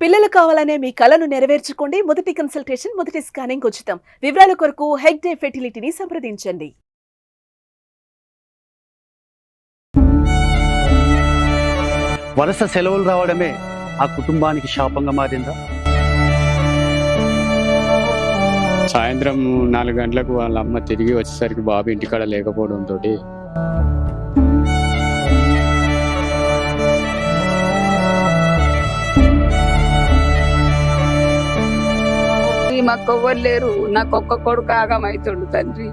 పిల్లలు కావాలనే మీ కలను నెరవేర్చుకోండి. మొదటి కన్సల్టేషన్, మొదటి స్కానింగ్ ఉచితం. వివరాల కొరకు హెగ్డే ఫెర్టిలిటీని సంప్రదించండి. వరుస సెలవులు రావడమే ఆ కుటుంబానికి శాపంగా మారిందా? సాయంత్రం 4 గంటలకు వాళ్ళ అమ్మ తిరిగి వచ్చేసరికి బాబు ఇంటికాడ లేకపోవడంతో మాకు ఎవ్వరు లేరు. నాకు ఒక్క కొడుకు ఆగమైతుండు తండ్రి.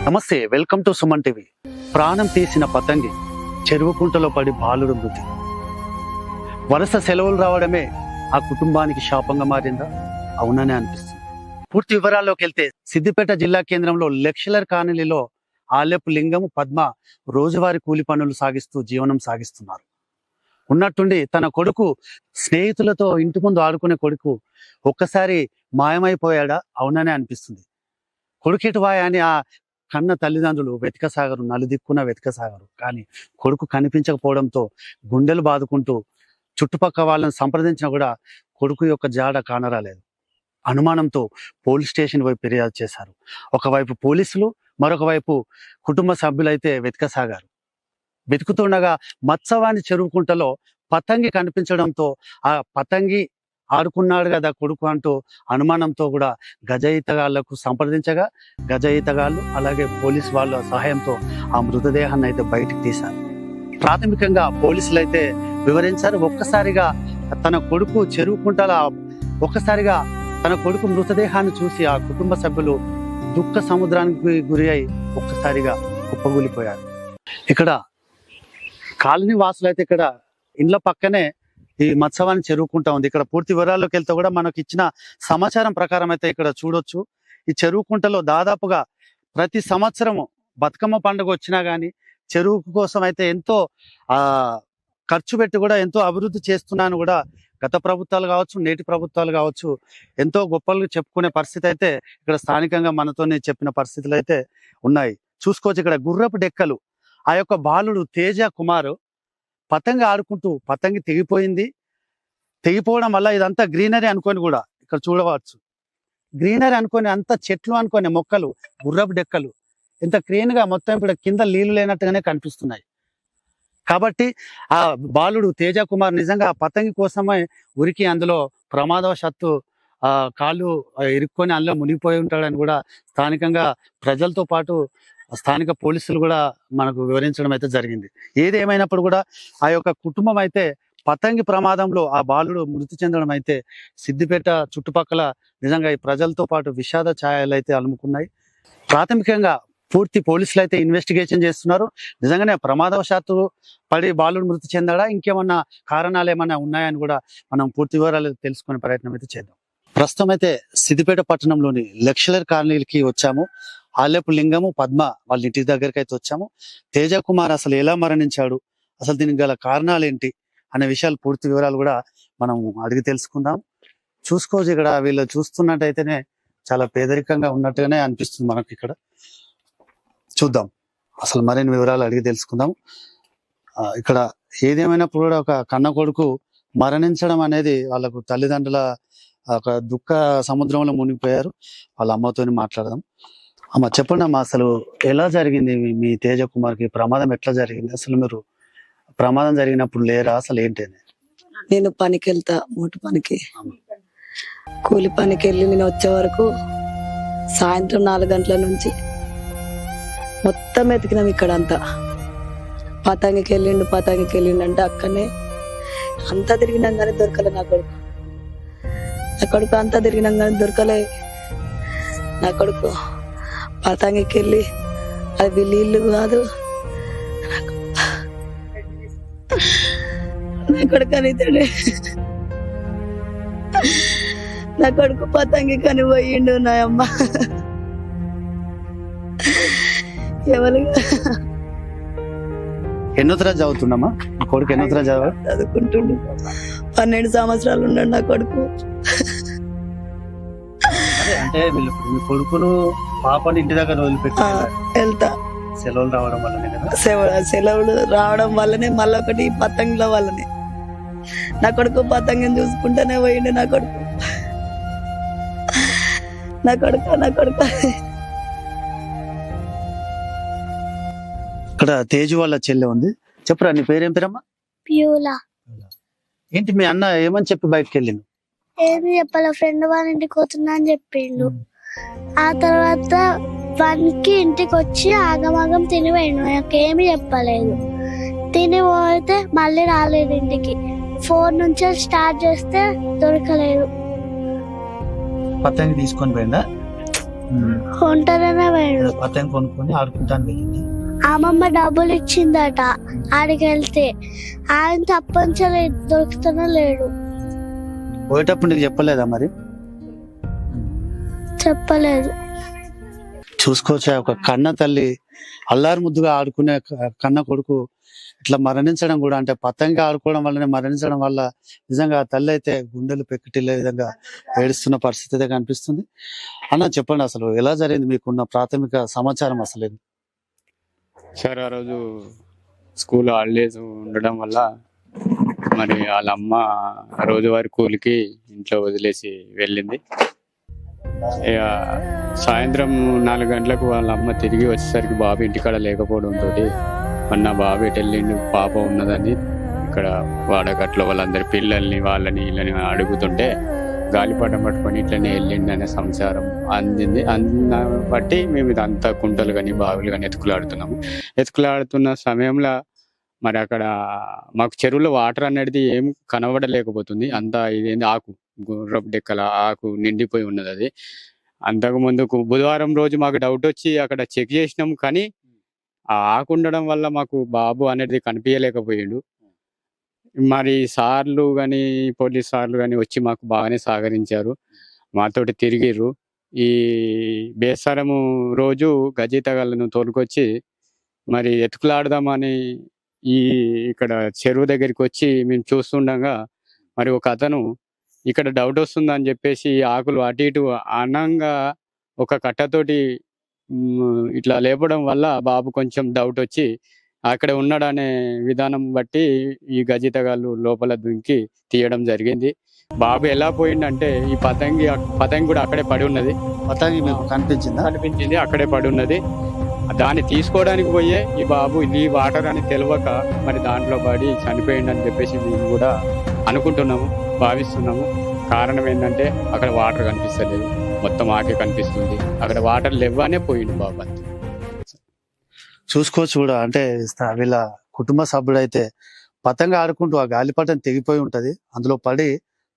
నమస్తే, వెల్కమ్ టు సుమన్ టీవీ. ప్రాణం తీసిన పతంగి చెరువు కుంటలో పడి బాలుడు మృతి. వరుస సెలవులు రావడమే ఆ కుటుంబానికి శాపంగా మారిందా? అవుననే అనిపిస్తుంది. పూర్తి వివరాల్లోకి వెళ్తే సిద్దిపేట జిల్లా కేంద్రంలో లెక్చరర్ కాలనీలో ఆలెపు లింగము పద్మ రోజువారీ కూలి పనులు సాగిస్తూ జీవనం సాగిస్తున్నారు. ఉన్నట్టుండి తన కొడుకు స్నేహితులతో ఇంటి ముందు ఆడుకునే కొడుకు ఒక్కసారి మాయమైపోయాడా? అవుననే అనిపిస్తుంది. కొడుకెటువాయా అని ఆ కన్న తల్లిదండ్రులు వెతకసాగరు, నలుదిక్కున వెతకసాగరు. కానీ కొడుకు కనిపించకపోవడంతో గుండెలు బాదుకుంటూ చుట్టుపక్కల వాళ్ళని సంప్రదించినా కూడా కొడుకు యొక్క జాడ కానరాలేదు. అనుమానంతో పోలీస్ స్టేషన్ వైపు ఫిర్యాదు చేశారు. ఒకవైపు పోలీసులు, మరొక వైపు కుటుంబ సభ్యులైతే వెతకసాగారు. వెతుకుతుండగా మత్స్యవాణి చెరువుకుంటలో పతంగి కనిపించడంతో ఆ పతంగి ఆడుకున్నాడు కదా కొడుకు అంటూ అనుమానంతో కూడా గజ ఈతగాళ్లకు సంప్రదించగా గజ ఈతగాళ్ళు అలాగే పోలీస్ వాళ్ళ సహాయంతో ఆ మృతదేహాన్ని అయితే బయటికి తీశారు. ప్రాథమికంగా పోలీసులు అయితే వివరించారు. ఒక్కసారిగా తన కొడుకు చెరువుకుంటల ఒక్కసారిగా తన కొడుకు మృతదేహాన్ని చూసి ఆ కుటుంబ సభ్యులు దుఃఖ సముద్రానికి గురి అయి ఒక్కసారిగా కుప్పగూలిపోయారు. ఇక్కడ కాలనీ వాసులు అయితే ఇక్కడ ఇండ్ల పక్కనే ఈ మత్స్యవాణి చెరువుకుంటా ఉంది. ఇక్కడ పూర్తి వివరాల్లోకి వెళ్తే కూడా మనకు ఇచ్చిన సమాచారం ప్రకారం అయితే ఇక్కడ చూడొచ్చు. ఈ చెరువుకుంటలో దాదాపుగా ప్రతి సంవత్సరము బతుకమ్మ పండుగ వచ్చినా గానీ చెరువు కోసం అయితే ఎంతో ఖర్చు పెట్టి కూడా ఎంతో అభివృద్ధి చేస్తున్నాను కూడా గత ప్రభుత్వాలు కావచ్చు, నేటి ప్రభుత్వాలు కావచ్చు ఎంతో గొప్పలు చెప్పుకునే పరిస్థితి అయితే ఇక్కడ స్థానికంగా మనతోనే చెప్పిన పరిస్థితులు అయితే ఉన్నాయి. చూసుకోవచ్చు ఇక్కడ గుర్రపు డెక్కలు. ఆ యొక్క బాలుడు తేజ కుమారు పతంగి ఆడుకుంటూ పతంగి తెగిపోయింది. తెగిపోవడం వల్ల ఇదంతా గ్రీనరీ అనుకొని కూడా ఇక్కడ చూడవచ్చు. గ్రీనరీ అనుకొని అంత చెట్లు అనుకొని మొక్కలు, గుర్రపు డెక్కలు ఇంత క్లీన్ గా మొత్తం ఇప్పుడు కింద నీళ్లు లేనట్టుగానే కనిపిస్తున్నాయి. కాబట్టి ఆ బాలుడు తేజ కుమార్ నిజంగా ఆ పతంగి కోసమే ఉరికి అందులో ప్రమాదవశాత్తు కాళ్ళు ఇరుక్కొని అందులో మునిగిపోయి ఉంటాడని కూడా స్థానికంగా ప్రజలతో పాటు స్థానిక పోలీసులు కూడా మనకు వివరించడం అయితే జరిగింది. ఏది ఏమైనప్పుడు కూడా ఆ యొక్క కుటుంబం అయితే పతంగి ప్రమాదంలో ఆ బాలుడు మృతి చెందడం అయితే సిద్దిపేట చుట్టుపక్కల నిజంగా ఈ ప్రజలతో పాటు విషాద ఛాయలు అయితే అలుముకున్నాయి. ప్రాథమికంగా పూర్తి పోలీసులు అయితే ఇన్వెస్టిగేషన్ చేస్తున్నారు. నిజంగానే ప్రమాదవశాత్తు పడి బాలుడు మృతి చెందాడా, ఇంకేమన్నా కారణాలు ఏమన్నా ఉన్నాయని కూడా మనం పూర్తి వివరాలు తెలుసుకునే ప్రయత్నం అయితే చేద్దాం. ప్రస్తుతం అయితే సిద్దిపేట పట్టణంలోని లెక్చరర్ కాలనీకి వచ్చాము. ఆలెపు లింగము పద్మ వాళ్ళ ఇంటి దగ్గరికి అయితే వచ్చాము. తేజ కుమార్ అసలు ఎలా మరణించాడు, అసలు దీనికి గల కారణాలు ఏంటి అనే విషయాలు పూర్తి వివరాలు కూడా మనం అడిగి తెలుసుకుందాం. చూసుకోవచ్చు ఇక్కడ వీళ్ళు చూస్తున్నట్టయితేనే చాలా పేదరికంగా ఉన్నట్టుగానే అనిపిస్తుంది మనకి. ఇక్కడ చూద్దాం, అసలు మరిన్ని వివరాలు అడిగి తెలుసుకుందాం. ఇక్కడ ఏదేమైనప్పుడు కూడా ఒక కన్న కొడుకు మరణించడం అనేది వాళ్ళకు తల్లిదండ్రుల ఒక దుఃఖ సముద్రంలో మునిగిపోయారు. వాళ్ళ అమ్మతోని మాట్లాడదాం. అమ్మ చెప్పండి అమ్మా, అసలు ఎలా జరిగింది మీ తేజ కుమార్కి ప్రమాదం? ఎట్లా జరిగింది అసలు? మీరు ప్రమాదం జరిగినప్పుడు లేరా? అసలు ఏంటి? నేను పనికి వెళ్తా, మూట పనికి, కూలి పనికి వెళ్ళి నేను వచ్చే వరకు సాయంత్రం 4 గంటల నుంచి మొత్తం ఎతికినాం ఇక్కడ అంతా. పతంగికి వెళ్ళిండు అంటే అక్కడనే అంతా తిరిగినాం కానీ దొరకలే నా కొడుకు అంతా తిరిగినాం కానీ దొరకలే నా కొడుకు. పతంగికి వెళ్ళి అది వీళ్ళ ఇల్లు కాదు నా కొడుకు అనితడే. నా కొడుకు పతంగి కని పోయిండు నా అమ్మ. ఎవరు ఎన్నో తరగతి చదువుతున్నామా కొడుకు? ఎన్నో తరగతి చదువుకుంటుండు. 12 సంవత్సరాలు ఉన్నాడు నా కొడుకు. అంటే వీళ్ళు మీ కొడుకును పాపని ఇంటి దగ్గర వదిలిపెట్టి వెళ్తా సెలవులు రావడం వల్లనే కదా. సెలవులు రావడం వల్లనే, మళ్ళీ ఒకటి పతంగుల వల్లనే. నా కొడుకు పతంగం చూసుకుంటూనే పోయిండు. నా కొడుకు ఇక్కడ తేజు వాళ్ళ చెల్లె ఉంది. చెప్పురా, నీ పేరేం పేరమ్మా? ప్యూలా. ఏంటి మీ అన్న ఏమని చెప్పి బయటకు వెళ్ళిండు? ఏమి చెప్పాల, ఫ్రెండ్ వాళ్ళ ఇంటికి పోతున్నా అని చెప్పిండు. ఆ తర్వాత వానికి ఇంటికి వచ్చి ఆగమాగం తినిపోయిండు. నాకేమి చెప్పలేదు. తిని పోతే మళ్ళీ రాలేదు ఇంటికి. 4 నుంచి స్టార్ట్ చేస్తే దొరకలేదు. పతంగి తీసుకొని పోయిందా? ఒంటరినే పోయిండు. పతంగి కొనుక్కొని ఆడుకుంటాను వెళ్ళింది. అమ్మమ్మ డబ్బులు ఇచ్చిందట ఆడికి వెళ్తే. ఆయన తప్పనిసరి దొరుకుతూనే లేడు. పోయేటప్పుడు నీకు చెప్పలేదా మరి? చెప్పలేదు. చూసుకోవచ్చా, ఒక కన్న తల్లి అల్లారు ముద్దుగా ఆడుకునే కన్న కొడుకు ఇట్లా మరణించడం కూడా, అంటే పతంగా ఆడుకోవడం వల్లనే మరణించడం వల్ల నిజంగా ఆ తల్లి అయితే గుండెలు పెక్కటిల్లే విధంగా ఏడుస్తున్న పరిస్థితి అయితే కనిపిస్తుంది. అన్న చెప్పండి, అసలు ఎలా జరిగింది? మీకున్న ప్రాథమిక సమాచారం అసలు ఏంది? సార్, ఆ రోజు స్కూల్ హాలిడేస్ ఉండడం వల్ల మరి వాళ్ళ అమ్మ రోజువారి కూలికి ఇంట్లో వదిలేసి వెళ్ళింది. ఇక సాయంత్రం 4 గంటలకు వాళ్ళ అమ్మ తిరిగి వచ్చేసరికి బాబు ఇంటికాడ లేకపోవడంతో మొన్న బాబు ఎటు వెళ్ళిండు, పాప ఉన్నదని ఇక్కడ వాడగట్లో వాళ్ళందరి పిల్లల్ని వాళ్ళని వీళ్ళని అడుగుతుంటే గాలిపటం పట్టుకొని ఇట్లనే వెళ్ళిండి అనే సమాచారం అందింది. అందిన బట్టి మేము ఇదంతా కుంటలు కానీ బావులు కానీ ఎత్తుకులాడుతున్నాము. ఎత్తుకులాడుతున్న సమయంలో మరి అక్కడ మాకు చెరువులో వాటర్ అనేది ఏం కనబడలేకపోతుంది. అంతా ఇదేంది ఆకు, గుర్రపు డెక్కల ఆకు నిండిపోయి ఉన్నది. అది అంతకు ముందుకు బుధవారం రోజు మాకు డౌట్ వచ్చి అక్కడ చెక్ చేసినాం, కానీ ఆ ఆకు ఉండడం వల్ల మాకు బాబు అనేది కనిపించలేకపోయిండు. మరి సార్లు కానీ పోలీస్ సార్లు కానీ వచ్చి మాకు బాగానే సహకరించారు, మాతోటి తిరిగిర్రు. ఈ బేసారము రోజు గజీతగాళ్ళను తోలుకొచ్చి మరి ఎత్తుకులాడదామని ఈ ఇక్కడ చెరువు దగ్గరికి వచ్చి మేము చూస్తుండగా మరి ఒక అతను ఇక్కడ డౌట్ వస్తుందని చెప్పేసి ఆకులు అటు ఇటు అనంగా ఒక కట్టతోటి ఇట్లా లేపడం వల్ల బాబు కొంచెం డౌట్ వచ్చి అక్కడ ఉన్నాడనే విధానం బట్టి ఈ గజితగాళ్ళు లోపల దుంకి తీయడం జరిగింది. బాబు ఎలా పోయిందంటే ఈ పతంగి కూడా అక్కడే పడి ఉన్నది. పతంగి మీకు కనిపించిందా? కనిపించింది, అక్కడే పడి ఉన్నది. దాన్ని తీసుకోవడానికి పోయే ఈ బాబు ఈ వాటర్ అని తెలియక మరి దాంట్లో పడి చనిపోయిందని చెప్పేసి మేము కూడా అనుకుంటున్నాము, భావిస్తున్నాము. కారణం ఏంటంటే అక్కడ వాటర్ కనిపిస్తలేదు, మొత్తం ఆకే కనిపిస్తుంది. అక్కడ వాటర్ లేవనే పోయిండు బాబు అంతే. చూసుకోవచ్చు కూడా, అంటే వీళ్ళ కుటుంబ సభ్యుడైతే పతంగా ఆడుకుంటూ ఆ గాలిపటం తెగిపోయి ఉంటది, అందులో పడి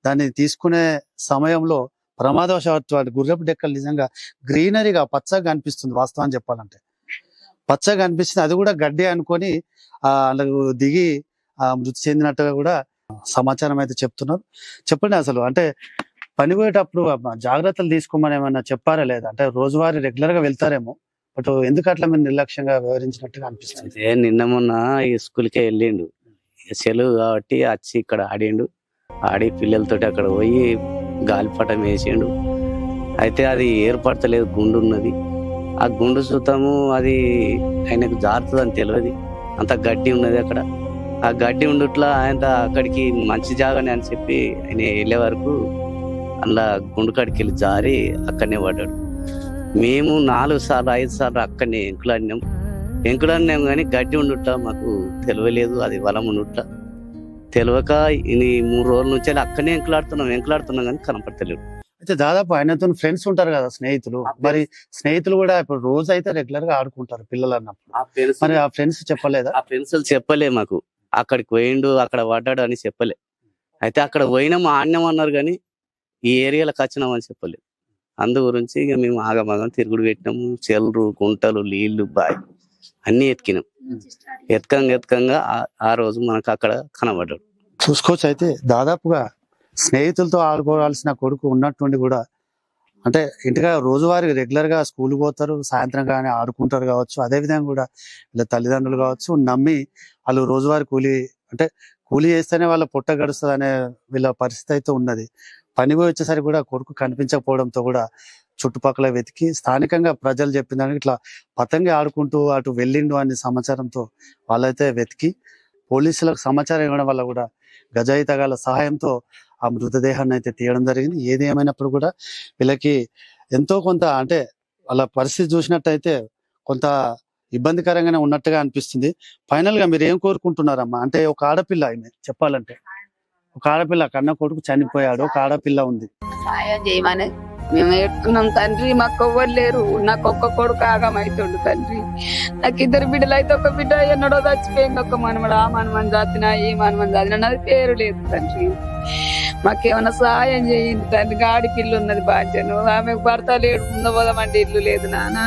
దాన్ని తీసుకునే సమయంలో ప్రమాదవశాత్తు వాటి గుర్రపు డెక్కలు నిజంగా గ్రీనరీగా పచ్చగా కనిపిస్తుంది. వాస్తవం చెప్పాలంటే పచ్చగా కనిపిస్తుంది. అది కూడా గడ్డి అనుకొని అందులో దిగి మృతి చెందినట్టుగా కూడా సమాచారం అయితే చెప్తున్నారు. చెప్పండి, అసలు అంటే పనిపోయేటప్పుడు జాగ్రత్తలు తీసుకోమని ఏమన్నా చెప్పారా లేదా? అంటే రోజువారీ రెగ్యులర్ గా వెళ్తారేమో, బట్ ఎందుకు అట్లా మీరు నిర్లక్ష్యంగా వ్యవహరించినట్టుగా అనిపిస్తుంది? నిన్న మొన్న ఈ స్కూల్కే వెళ్ళిండు, సెలవు కాబట్టి వచ్చి ఇక్కడ ఆడిండు. ఆడి పిల్లలతోటి అక్కడ పోయి గాలిపటం వేసిండు. అయితే అది ఏర్పడతలేదు, గుండు ఉన్నది. ఆ గుండు చూద్దాము, అది ఆయనకు జారుతుందని తెలియదు, అంత గడ్డి ఉన్నది అక్కడ. ఆ గడ్డి ఉండుట్లా ఆయన అక్కడికి మంచి జాగానే అని చెప్పి ఆయన వెళ్ళే వరకు అలా గుండు కాడికి వెళ్ళి జారి అక్కడనే పడ్డాడు. మేము 4 సార్లు 5 సార్లు అక్కడనే ఎంకులాడినాం కానీ గడ్డి ఉండుట్లా మాకు తెలియలేదు, అది వలం ఉండుట్లా తెలియక ఈ 3 రోజుల నుంచి అక్కడనే ఎంకులాడుతున్నాం కానీ కనపడతలేడు. అయితే దాదాపు ఆయనతో ఫ్రెండ్స్ ఉంటారు కదా, స్నేహితులు. మరి స్నేహితులు కూడా ఇప్పుడు రోజు అయితే రెగ్యులర్ గా ఆడుకుంటారు పిల్లలు అన్నప్పుడు, మరి ఆ ఫ్రెండ్స్ చెప్పలేదా? ఆ ఫ్రెండ్స్ చెప్పలే మాకు, అక్కడికి పోయిండు అక్కడ పడ్డాడు అని చెప్పలే. అయితే అక్కడ పోయినాము ఆడినాం అన్నారు కానీ ఈ ఏరియాలకు వచ్చినామని చెప్పలేదు. అందు గురించి ఇక మేము ఆగమాగం తిరుగుడు పెట్టినాము. చెల్లు, గుంటలు, నీళ్లు, బాయ్ అన్ని ఎత్కంగా ఆ రోజు మనకు అక్కడ కనబడ్డాడు. చూసుకోవచ్చు. అయితే దాదాపుగా స్నేహితులతో ఆడుకోవాల్సిన కొడుకు ఉన్నట్టుండి కూడా, అంటే ఇంటిగా రోజువారీ రెగ్యులర్ గా స్కూల్ పోతారు, సాయంత్రం కానీ ఆడుకుంటారు కావచ్చు. అదే విధంగా కూడా వీళ్ళ తల్లిదండ్రులు కావచ్చు నమ్మి వాళ్ళు రోజువారీ కూలీ చేస్తేనే వాళ్ళ పొట్ట గడుస్తుంది అనే వీళ్ళ పరిస్థితి అయితే ఉన్నది. పని పోయి వచ్చేసరికి కూడా కొడుకు కనిపించకపోవడంతో కూడా చుట్టుపక్కల వెతికి స్థానికంగా ప్రజలు చెప్పిన దానికి ఇట్లా పతంగి ఆడుకుంటూ అటు వెళ్ళిండు అనే సమాచారంతో వాళ్ళైతే వెతికి పోలీసులకు సమాచారం ఇవ్వడం వల్ల కూడా గజాయితగాల సహాయంతో ఆ మృతదేహాన్ని అయితే తీయడం జరిగింది. ఏది ఏమైనప్పుడు కూడా వీళ్ళకి ఎంతో కొంత అంటే వాళ్ళ పరిస్థితి చూసినట్టయితే కొంత ఇబ్బందికరంగానే ఉన్నట్టుగా అనిపిస్తుంది. ఫైనల్ గా మీరు ఏం కోరుకుంటున్నారమ్మా? అంటే ఒక ఆడపిల్ల ఆమె చెప్పాలంటే ఒక ఆడపిల్ల కన్న కొడుకు చనిపోయాడు, ఒక ఆడపిల్ల ఉంది. సాయం చేయమని మేము ఎడుతున్నాం తండ్రి. మాకు ఎవ్వరు లేరు. నాకు ఒక్క కొడుకు ఆగమైతుండు తండ్రి. నాకు 2 బిడ్డలు అయితే ఒక బిడ్డ ఎన్నడో చచ్చిపోయింది. ఒక మనమడు ఆ మనమని చదివినా ఈ మనమని చదివినా నాది పేరు లేదు తండ్రి. మాకేమన్నా సహాయం చేయండి తండ్రి. గాడి పిల్ల ఉన్నది బాధ్యను, ఆమెకు భర్త లేడు, పోదామంటే ఇల్లు లేదు నాన్న.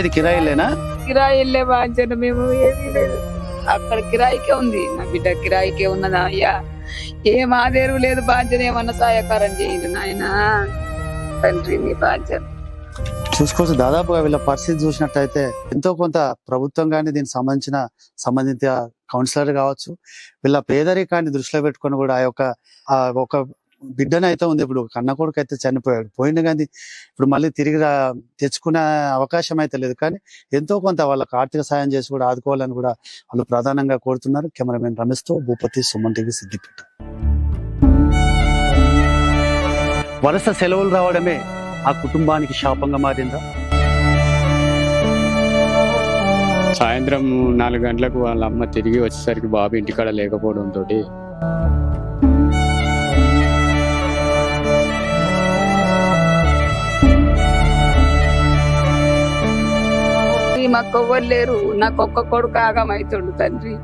ఇది కిరాయిలేనా? కిరాయి వెళ్ళే బాధ్యను మేము ఏమీ లేదు. అక్కడ కిరాయికే ఉంది, నా బిడ్డ కిరాయికే ఉన్నదా అయ్యా. ఏం ఆదేరు లేదు. బాధ్యత ఏమన్నా సహాయకారం చేయండి నాయన తండ్రి. నీ బాధ్యత చూసుకోవచ్చు. దాదాపుగా వీళ్ళ పరిస్థితి చూసినట్టయితే ఎంతో కొంత ప్రభుత్వం కానీ దీనికి సంబంధిత కౌన్సిలర్ కావచ్చు, వీళ్ళ పేదరికాన్ని దృష్టిలో పెట్టుకొని కూడా ఒక బిడ్డన అయితే ఉంది. ఇప్పుడు కన్న కొడుకు అయితే చనిపోయాడు, పోయింది కానీ ఇప్పుడు మళ్ళీ తిరిగి తెచ్చుకునే అవకాశం అయితే లేదు. కానీ ఎంతో కొంత వాళ్ళకి ఆర్థిక సాయం చేసి కూడా ఆదుకోవాలని కూడా వాళ్ళు ప్రధానంగా కోరుతున్నారు. కెమెరామెన్ రమేష్తో భూపతి, సుమన్ టీవీ, సిద్దిపేట. వరుస సెలవులు రావడమే ఆ కుటుంబానికి శాపంగా మారిందా? సాయంత్రం 4 గంటలకు వాళ్ళ అమ్మ తిరిగి వచ్చేసరికి బాబు ఇంటికాడ లేకపోవడంతో మాకు ఎవ్వరు లేరు. నాకు ఒక్క కొడుకు ఆగమైతుండు తండ్రి.